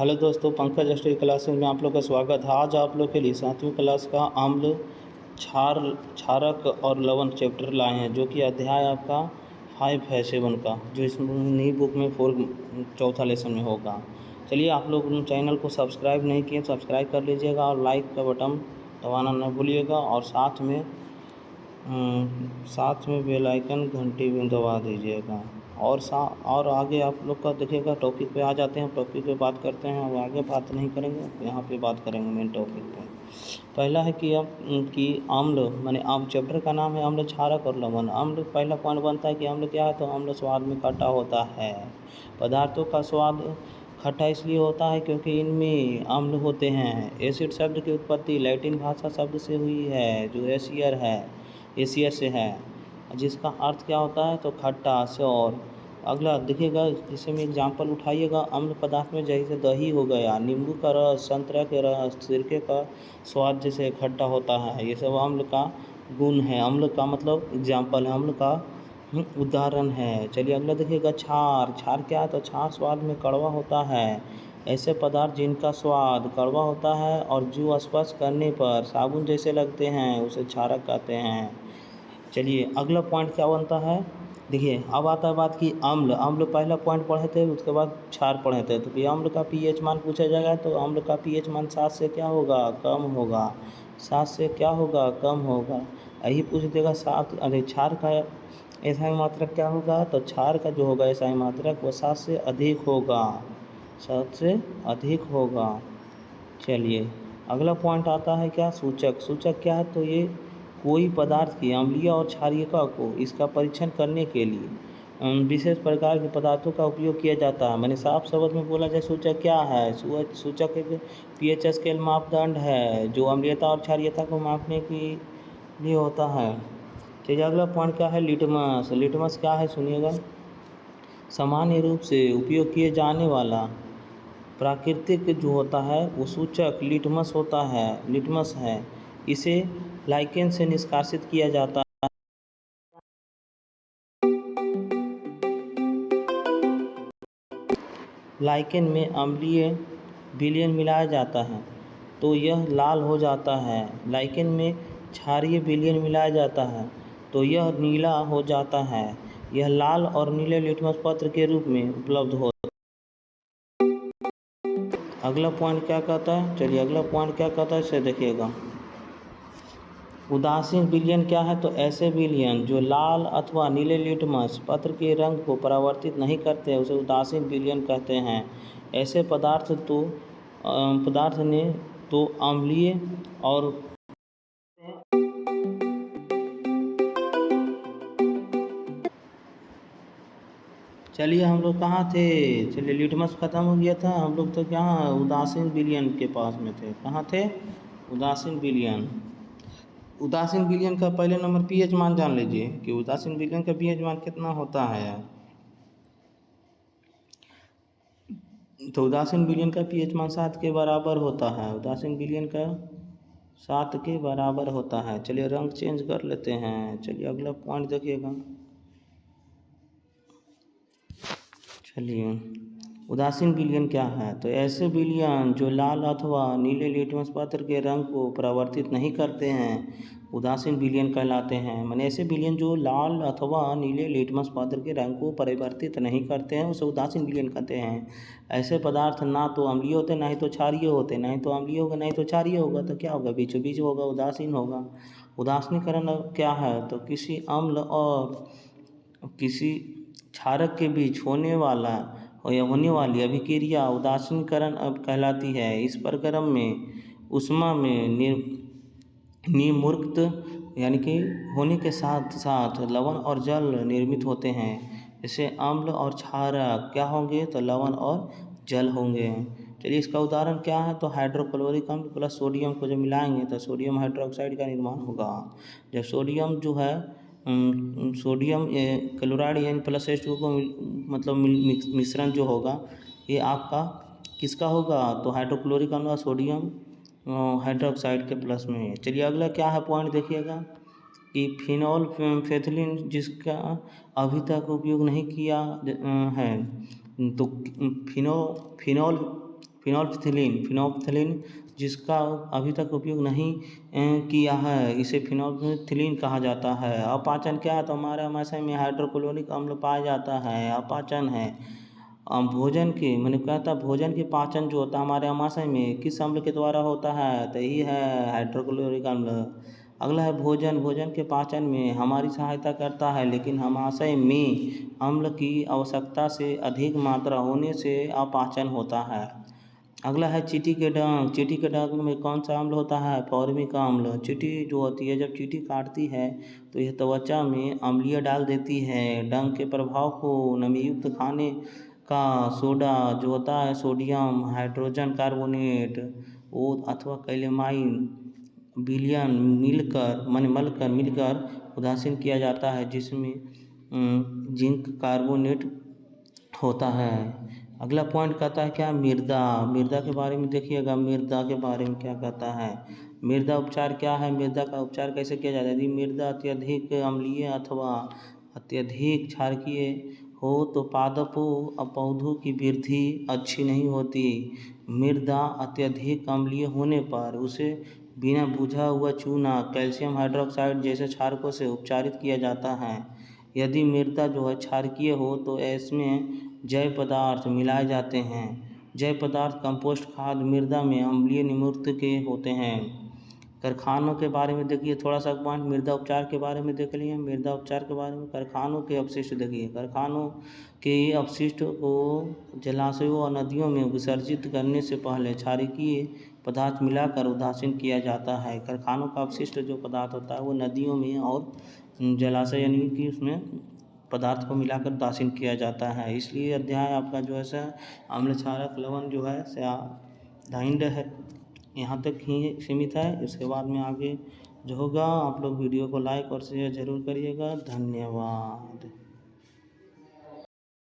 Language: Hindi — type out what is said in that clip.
हेलो दोस्तों, पंकज स्टडी क्लासेस में आप लोग का स्वागत है। आज आप लोग के लिए 7वीं क्लास का अम्ल, क्षार, क्षारक और लवण चैप्टर लाए हैं, जो कि अध्याय आपका 5 है 7 का, जो इस नई बुक में चौथा लेसन में होगा। चलिए, आप लोग चैनल को सब्सक्राइब नहीं किए, सब्सक्राइब कर लीजिएगा और लाइक का बटन दबाना न भूलिएगा, और साथ में बेल आइकन घंटी भी दबा दीजिएगा। और आगे आप लोग का देखिएगा, टॉपिक पे आ जाते हैं, टॉपिक पे बात करते हैं। और आगे बात नहीं करेंगे, यहाँ पे बात करेंगे मेन टॉपिक पे। पहला है कि अम्ल, माने आम चैप्टर का नाम है अम्ल, क्षारक और लवण। अम्ल, पहला पॉइंट बनता है कि अम्ल क्या है, तो अम्ल स्वाद में खट्टा होता है। पदार्थों का स्वाद खट्टा इसलिए होता है क्योंकि इनमें अम्ल होते हैं। एसिड शब्द की उत्पत्ति लैटिन भाषा शब्द से हुई है, जो एशियर से है, जिसका अर्थ क्या होता है, तो खट्टा, स्योर। अगला देखिएगा, इसमें एग्जाम्पल उठाइएगा। अम्ल पदार्थ में जैसे दही हो गया, नींबू का रस, संतरा के रस, सिरके का स्वाद जैसे खट्टा होता है, ये सब अम्ल का गुण है। अम्ल का मतलब एग्जाम्पल है, अम्ल का उदाहरण है। चलिए अगला देखिएगा, क्षार क्या है, तो क्षार स्वाद में कड़वा होता है। ऐसे पदार्थ जिनका स्वाद कड़वा होता है और जो स्पर्श करने पर साबुन जैसे लगते हैं, उसे क्षारक कहते हैं। चलिए अगला पॉइंट क्या बनता है, देखिए अब आता है बात कि अम्ल पहला पॉइंट पढ़े थे, उसके बाद क्षार पढ़े थे। तो कि अम्ल का पीएच मान पूछा जाएगा, तो अम्ल का पीएच मान 7 से क्या होगा, कम होगा। 7 से क्या होगा, कम होगा। यही पूछ देगा 7, अरे क्षार का एसआई मात्रक क्या होगा, तो क्षार का जो होगा एसआई मात्रक वो 7 से अधिक होगा, 7 से अधिक होगा। चलिए अगला पॉइंट आता है क्या, सूचक क्या है, तो ये कोई पदार्थ की अम्लीय और क्षारीयता को इसका परीक्षण करने के लिए विशेष प्रकार के पदार्थों का उपयोग किया जाता है। मैंने साफ शब्द में बोला जाए, सूचक क्या है, सूचक एक पीएच स्केल मापदंड है, जो अम्लीयता और क्षारीयता को मापने के लिए होता है। चलिए अगला पॉइंट क्या है, लिटमस क्या है, सुनिएगा। सामान्य रूप से उपयोग किए जाने वाला प्राकृतिक जो होता है वो सूचक लिटमस है। इसे लाइकेन से निष्कासित किया जाता है। लाइकेन में अम्लीय विलयन मिलाया जाता है तो यह लाल हो जाता है। लाइकेन में क्षारीय विलयन मिलाया जाता है तो यह नीला हो जाता है। यह लाल और नीले लिटमस पत्र के रूप में उपलब्ध होता है। अगला पॉइंट क्या कहता है, चलिए अगला पॉइंट क्या कहता है, इसे देखिएगा। उदासीन विलयन क्या है, तो ऐसे विलयन जो लाल अथवा नीले लिटमस पत्र के रंग को परावर्तित नहीं करते, उसे उदासीन विलयन कहते हैं। ऐसे पदार्थ ने तो अम्लीय और चलिए हम लोग कहाँ थे, चलिए लिटमस ख़त्म हो गया था, हम लोग तो क्या उदासीन विलयन के पास में थे। कहाँ थे, उदासीन विलयन का पहले नंबर पीएच मान जान लीजिए कि उदासीन विलयन का पीएच मान कितना होता है। तो उदासीन विलयन का पीएच मान 7 के बराबर होता है। उदासीन विलयन का 7 के बराबर होता है। चलिए रंग चेंज कर लेते हैं। चलिए अगला पॉइंट देखिएगा। चलिए उदासीन विलयन क्या है, तो ऐसे विलयन जो लाल अथवा नीले लिटमस पत्र के रंग को परावर्तित नहीं करते हैं, उदासीन विलयन कहलाते हैं। माने ऐसे विलयन जो लाल अथवा नीले लिटमस पत्र के रंग को परिवर्तित नहीं करते हैं, उसे उदासीन विलयन कहते हैं। ऐसे पदार्थ ना तो अम्लीय होते, ना ही तो क्षारीय होते। ना ही तो अम्लीय होगा, ना ही तो क्षारीय होगा, तो क्या होगा, बीचों बीच होगा, उदासीन होगा। उदासीनीकरण क्या है, तो किसी अम्ल और किसी क्षारक के बीच होने वाली अभिक्रिया उदासीनीकरण अब कहलाती है। इस प्रक्रम में ऊष्मा में निर्मुक्त यानी कि होने के साथ साथ लवण और जल निर्मित होते हैं। जैसे अम्ल और क्षारक क्या होंगे, तो लवण और जल होंगे। चलिए इसका उदाहरण क्या है, तो हाइड्रोक्लोरिक अम्ल प्लस सोडियम को जब मिलाएंगे तो सोडियम हाइड्रोक्साइड का निर्माण होगा। जब सोडियम जो है सोडियम क्लोराइड यानी प्लस H2 को मतलब मिश्रण जो होगा, ये आपका किसका होगा, तो हाइड्रोक्लोरिक अम्ल और सोडियम हाइड्रोक्साइड के प्लस में है। चलिए अगला क्या है पॉइंट देखिएगा कि फिनॉल फेथिलिन जिसका अभी तक उपयोग नहीं किया है, तो फिनॉल फिनोल्फिथिलीन जिसका अभी तक उपयोग नहीं किया है, इसे फिनोल्फिथिलीन कहा जाता है। अपाचन क्या है, तो हमारे आमाशय में हाइड्रोक्लोरिक अम्ल पाया जाता है, अपाचन है। भोजन के मैंने कहा था भोजन के पाचन जो होता है हमारे आमाशय में किस अम्ल के द्वारा होता है, तो यही है हाइड्रोक्लोरिक अम्ल। अगला है भोजन के पाचन में हमारी सहायता करता है, लेकिन आमाशय में अम्ल की आवश्यकता से अधिक मात्रा होने से अपाचन होता है। अगला है चींटी के डंक में कौन सा अम्ल होता है, फॉर्मिक अम्ल। चींटी जो होती है जब चींटी काटती है तो यह त्वचा में अम्लीय डाल देती है। डंक के प्रभाव को नमीयुक्त खाने का सोडा जो होता है, सोडियम हाइड्रोजन कार्बोनेट वो अथवा कैलेमाइन विलयन मिलकर उदासीन किया जाता है, जिसमें जिंक कार्बोनेट होता है। अगला पॉइंट कहता है क्या, मृदा के बारे में देखिएगा। मृदा के बारे में क्या कहता है, मृदा उपचार क्या है, मृदा का उपचार कैसे किया जाता है। यदि मृदा अत्यधिक अम्लीय अथवा अत्यधिक क्षारकीय हो तो पादपों पौधों की वृद्धि अच्छी नहीं होती। मृदा अत्यधिक अम्लीय होने पर उसे बिना बुझा हुआ चूना, कैल्शियम हाइड्रोक्साइड जैसे क्षारकों से उपचारित किया जाता है। यदि मृदा जो है क्षारकीय हो तो इसमें जैव पदार्थ मिलाए जाते हैं। जैव पदार्थ कंपोस्ट खाद मृदा में अम्लीय निम्नलिखित के होते हैं। कारखानों के बारे में देखिए थोड़ा सा पॉइंट, मृदा उपचार के बारे में देख लिए। मृदा उपचार के बारे में कारखानों के अपशिष्ट देखिए। कारखानों के अपशिष्ट को जलाशयों और नदियों में विसर्जित करने से पहले क्षारकीय पदार्थ मिलाकर उदासीन किया जाता है। कारखानों का अपशिष्ट जो पदार्थ होता है वो नदियों में और जलाशय यानी कि उसमें पदार्थ को मिलाकर उदासीन किया जाता है। इसलिए अध्याय आपका जो है अम्ल क्षारक लवण जो है ढाइंड है, यहाँ तक ही सीमित है। इसके बाद में आगे जो होगा आप लोग वीडियो को लाइक और शेयर ज़रूर करिएगा। धन्यवाद।